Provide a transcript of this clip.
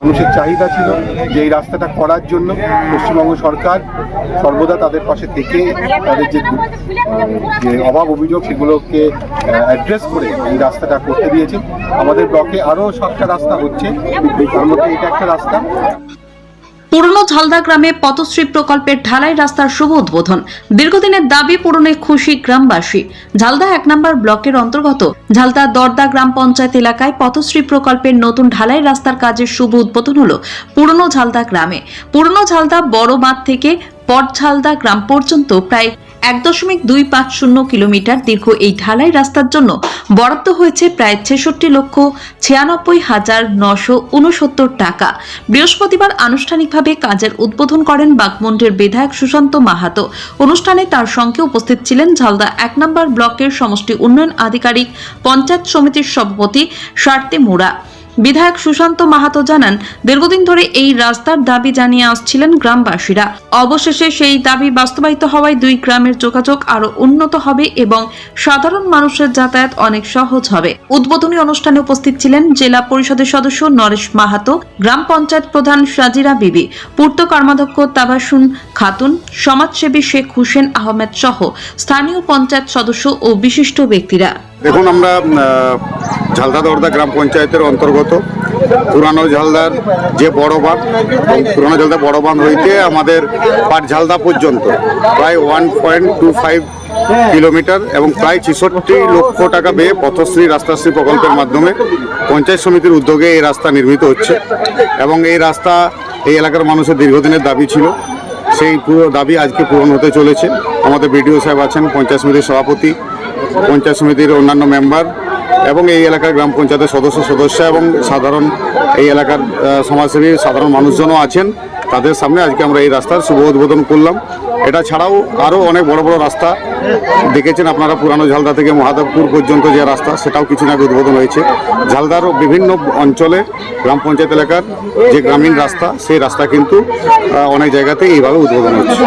মানুষের চাহিদা ছিল যে এই রাস্তাটা করার জন্য পশ্চিমবঙ্গ সরকার সর্বদা তাদের পাশে থেকে তাদের যে অভাব অভিযোগ সেগুলোকে অ্যাড্রেস করে এই রাস্তাটা করতে দিয়েছে। আমাদের ব্লকে আরও 7টা রাস্তা হচ্ছে, তার মধ্যে এটা একটা রাস্তা। পুরনো ঝালদা গ্রামে পথশ্রী প্রকল্পের ঢালাই রাস্তার শুভ উদ্বোধন। দীর্ঘদিনের দাবি পূরণে খুশি গ্রামবাসী। ঝালদা 1 নম্বর ব্লকের অন্তর্গত ঝালদা দরদা গ্রাম পঞ্চায়েত এলাকায় পথশ্রী প্রকল্পের নতুন ঢালাই রাস্তার কাজের শুভ উদ্বোধন হলো পুরনো ঝালদা গ্রামে। পুরনো ঝালদা বড় বাঁধ থেকে পট ঝালদা গ্রাম পর্যন্ত প্রায় 1.250 কিলোমিটার দীর্ঘ এই ঢালাই রাস্তার জন্য বরাদ্দ হয়েছে প্রায় 66,96,969 টাকা। বৃহস্পতিবার আনুষ্ঠানিকভাবে কাজের উদ্বোধন করেন বাগমুন্ডির বিধায়ক সুশান্ত মাহাতো। অনুষ্ঠানে তার সঙ্গে উপস্থিত ছিলেন ঝালদা 1 নম্বর ব্লকের সমষ্টি উন্নয়ন আধিকারিক, পঞ্চায়েত সমিতির সভাপতি স্বার্থে মোড়া। বিধায়ক সুশান্ত মাহাতো জানান, দীর্ঘদিন ধরে এই রাস্তার দাবি জানিয়ে আসছিলেন গ্রামবাসীরা। অবশেষে সেই দাবি বাস্তবায়িত হওয়ায় দুই গ্রামের যোগাযোগ আরো উন্নত হবে এবং সাধারণ মানুষের যাতায়াত অনেক সহজ হবে। উদ্বোধনী অনুষ্ঠানে উপস্থিত ছিলেন জেলা পরিষদের সদস্য নরেশ মাহাতো, গ্রাম পঞ্চায়েত প্রধান সাজিরা বিবি, পূর্ত কর্মাধ্যক্ষ তাবাসুম খাতুন, সমাজসেবী শেখ হুসেন আহমেদ সহ স্থানীয় পঞ্চায়েত সদস্য ও বিশিষ্ট ব্যক্তিরা। দেখুন, আমরা ঝালদা দরদা গ্রাম পঞ্চায়েতের অন্তর্গত পুরানো ঝালদার যে বড় বাঁধ, পুরানো ঝালদা বড় বাঁধ হইতে আমাদের পাট ঝালদা পর্যন্ত প্রায় 1.25 কিলোমিটার এবং প্রায় 66 লক্ষ টাকা ব্যয়ে পথশ্রী রাস্তাশ্রী প্রকল্পের মাধ্যমে পঞ্চায়েত সমিতির উদ্যোগে এই রাস্তা নির্মিত হচ্ছে এবং এই রাস্তা এই এলাকার মানুষের দীর্ঘদিনের দাবি ছিল। সেই পুরো দাবি আজকে পূরণ হতে চলেছে। আমাদের বিডিও সাহেব আছেন, পঞ্চায়েত সমিতির সভাপতি, পঞ্চায়েত সমিতির অন্যান্য মেম্বার এবং এই এলাকার গ্রাম পঞ্চায়েতের সদস্য এবং সাধারণ এই এলাকার সমাজসেবী সাধারণ মানুষজনও আছেন। তাদের সামনে আজকে আমরা এই রাস্তার শুভ উদ্বোধন করলাম। এটা ছাড়াও আরও অনেক বড় বড় রাস্তা দেখেছেন আপনারা, পুরানো ঝালদা থেকে মহাদেবপুর পর্যন্ত যে রাস্তা, সেটাও কিছুদিন আগে উদ্বোধন হয়েছে। ঝালদার বিভিন্ন অঞ্চলে গ্রাম পঞ্চায়েত এলাকার যে গ্রামীণ রাস্তা, সেই রাস্তা কিন্তু অনেক জায়গাতে এইভাবে উদ্বোধন হচ্ছে।